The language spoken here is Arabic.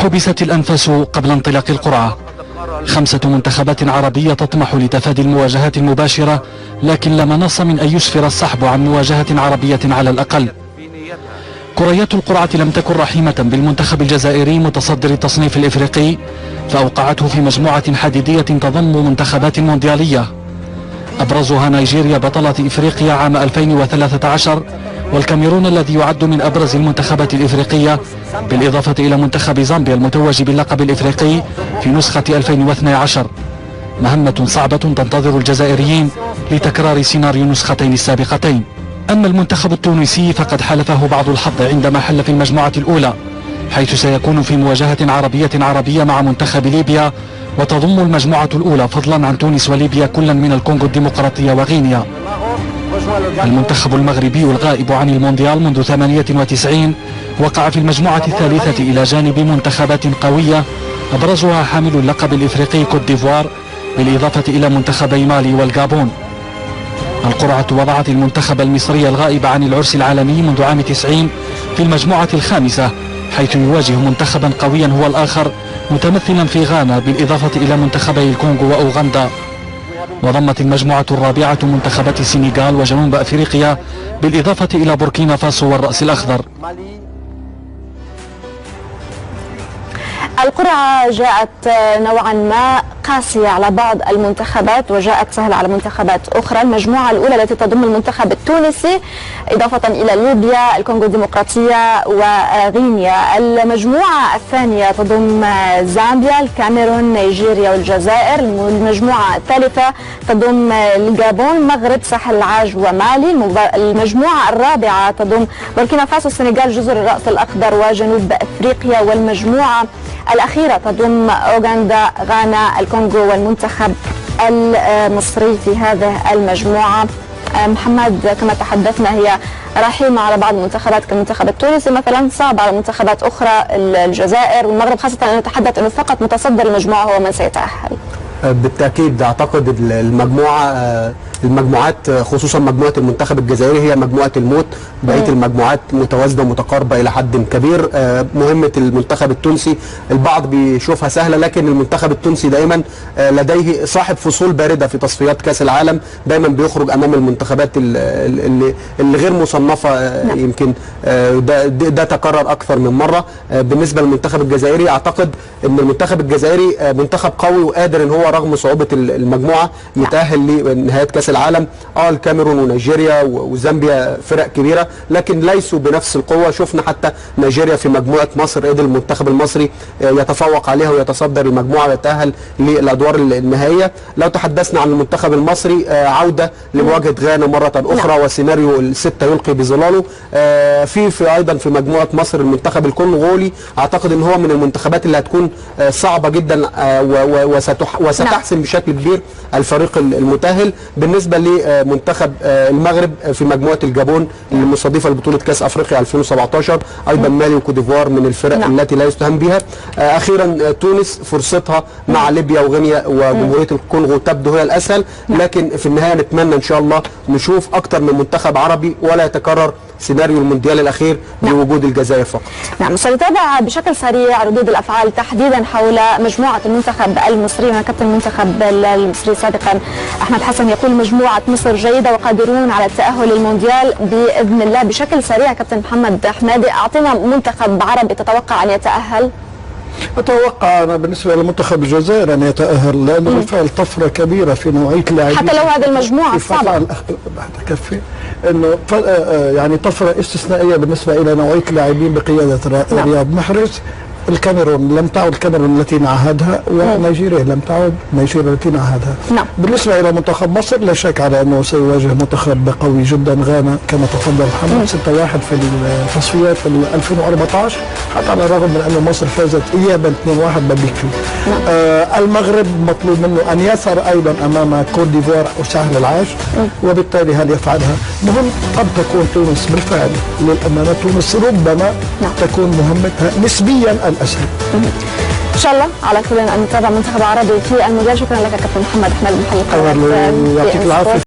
حبست الأنفاس قبل انطلاق القرعة. 5 منتخبات عربية تطمح لتفادي المواجهات المباشرة، لكن لا مناص من أن يسفر السحب عن مواجهة عربية على الأقل. كريات القرعة لم تكن رحيمة بالمنتخب الجزائري متصدر التصنيف الإفريقي، فأوقعته في مجموعة حديدية تضم منتخبات مونديالية، أبرزها نيجيريا بطلة إفريقيا عام 2013، والكاميرون الذي يعد من أبرز المنتخبات الإفريقية، بالإضافة إلى منتخب زامبيا المتوج باللقب الإفريقي في نسخة 2012. مهمة صعبة تنتظر الجزائريين لتكرار سيناريو النسختين السابقتين. أما المنتخب التونسي فقد حالفه بعض الحظ عندما حل في المجموعة الأولى، حيث سيكون في مواجهة عربية مع منتخب ليبيا، وتضم المجموعة الأولى فضلا عن تونس وليبيا كلا من الكونغو الديمقراطية وغينيا. المنتخب المغربي الغائب عن المونديال منذ 98 وقع في المجموعة الثالثة إلى جانب منتخبات قوية أبرزها حامل اللقب الإفريقي كوت ديفوار، بالإضافة إلى منتخبي مالي والغابون. القرعة وضعت المنتخب المصري الغائب عن العرس العالمي منذ عام 90 في المجموعة الخامسة، حيث يواجه منتخبا قويا هو الآخر متمثلا في غانا، بالإضافة إلى منتخبي الكونغو وأوغندا. وضمت المجموعة الرابعة منتخبات السنغال وجنوب أفريقيا، بالإضافة إلى بوركينا فاسو والرأس الأخضر. القرعة جاءت نوعا ما قاسية على بعض المنتخبات وجاءت سهلة على منتخبات أخرى. المجموعة الأولى التي تضم المنتخب التونسي إضافة إلى ليبيا، الكونغو الديمقراطية وغينيا. المجموعة الثانية تضم زامبيا، الكاميرون، نيجيريا والجزائر. المجموعة الثالثة تضم الغابون، المغرب، ساحل العاج ومالي. المجموعة الرابعة تضم بوركينا فاسو، السنغال، جزر الرأس الأخضر وجنوب أفريقيا. والمجموعة الأخيرة تضم أوغندا، غانا، الكونغو والمنتخب المصري في هذه المجموعة. محمد، كما تحدثنا هي رحيمة على بعض المنتخبات كالمنتخب التونسي مثلا، صعبة على منتخبات أخرى الجزائر والمغرب، خاصة أن نتحدث أنه فقط متصدر المجموعة هو من سيتأهل. بالتأكيد أعتقد المجموعات خصوصا مجموعة المنتخب الجزائري هي مجموعة الموت. بقية المجموعات متوازنة ومتقاربة إلى حد كبير. مهمة المنتخب التونسي البعض بيشوفها سهلة، لكن المنتخب التونسي دائما لديه صاحب فصول باردة في تصفيات كأس العالم، دائما بيخرج أمام المنتخبات اللي غير مصنفة. يمكن ده تكرر أكثر من مرة. بالنسبة للمنتخب الجزائري أعتقد أن المنتخب الجزائري منتخب قوي وقادر أن هو رغم صعوبة المجموعة يتأهل لنهاية كأس العالم. الكاميرون ونيجيريا وزامبيا فرق كبيرة، لكن ليسوا بنفس القوة. شفنا حتى نيجيريا في مجموعة مصر قدر المنتخب المصري يتفوق عليها ويتصدر المجموعة ويتأهل للأدوار النهائية. لو تحدثنا عن المنتخب المصري، عودة لمواجهة غانا مرة أخرى، وسيناريو الستة يلقي بظلاله. في أيضا في مجموعة مصر المنتخب الكونغولي، أعتقد أن هو من المنتخبات اللي هتكون صعبة جدا وستحسن بشكل كبير الفريق المتأهل. بالنسبة لمنتخب المغرب في مجموعة الجابون المستضيفة لبطولة كأس أفريقيا 2017، أيضا مالي وكوت ديفوار من الفرق التي لا يستهان بها. أخيرا تونس فرصتها مع ليبيا وغينيا وجمهورية الكونغو تبدو هي الأسهل، لكن في النهاية نتمنى إن شاء الله نشوف أكثر من منتخب عربي ولا يتكرر سيناريو المونديال الأخير بوجود الجزائر فقط. نعم، سنتابع بشكل سريع ردود الأفعال تحديدا حول مجموعة المنتخب المصري. كابتن المنتخب المصري سابقا أحمد حسن يقول مجموعة مصر جيدة وقادرون على التأهل للمونديال بإذن الله. بشكل سريع كابتن محمد حمادي، أعطينا منتخب عربي تتوقع أن يتأهل. أتوقع أنا بالنسبة لمنتخب الجزائر أن يتأهل، لأنه بالفعل طفرة كبيرة في نوعية اللاعبين حتى لو هذه المجموعة صعبة. تكفي أنه يعني طفرة استثنائية بالنسبة إلى نوعية اللاعبين بقيادة رياض محرز. الكاميرون لم تعد الكاميرون التي نعهدها، ونيجيريا لم تعد نيجيريا التي نعهدها. بالنسبة إلى منتخب مصر لا شك على أنه سيواجه منتخب قوي جدا غانا كما تفضل محمد 6-1 في التصفيات 2014، حتى على الرغم من أن مصر فازت إيابا 2-1 ببيكو. المغرب مطلوب منه أن يسر أيضا أمام كوت ديفوار وساحل العاج، وبالتالي هل يفعلها؟ مهم. قد تكون تونس بالفعل للأمانة، تونس ربما تكون مهمتها نسبيا الأسهل. إن شاء الله على كل أن نتابع منتخب عربي في المونديال. شكرا لك كابتن محمد حماد من حلقة. يعطيك العافية.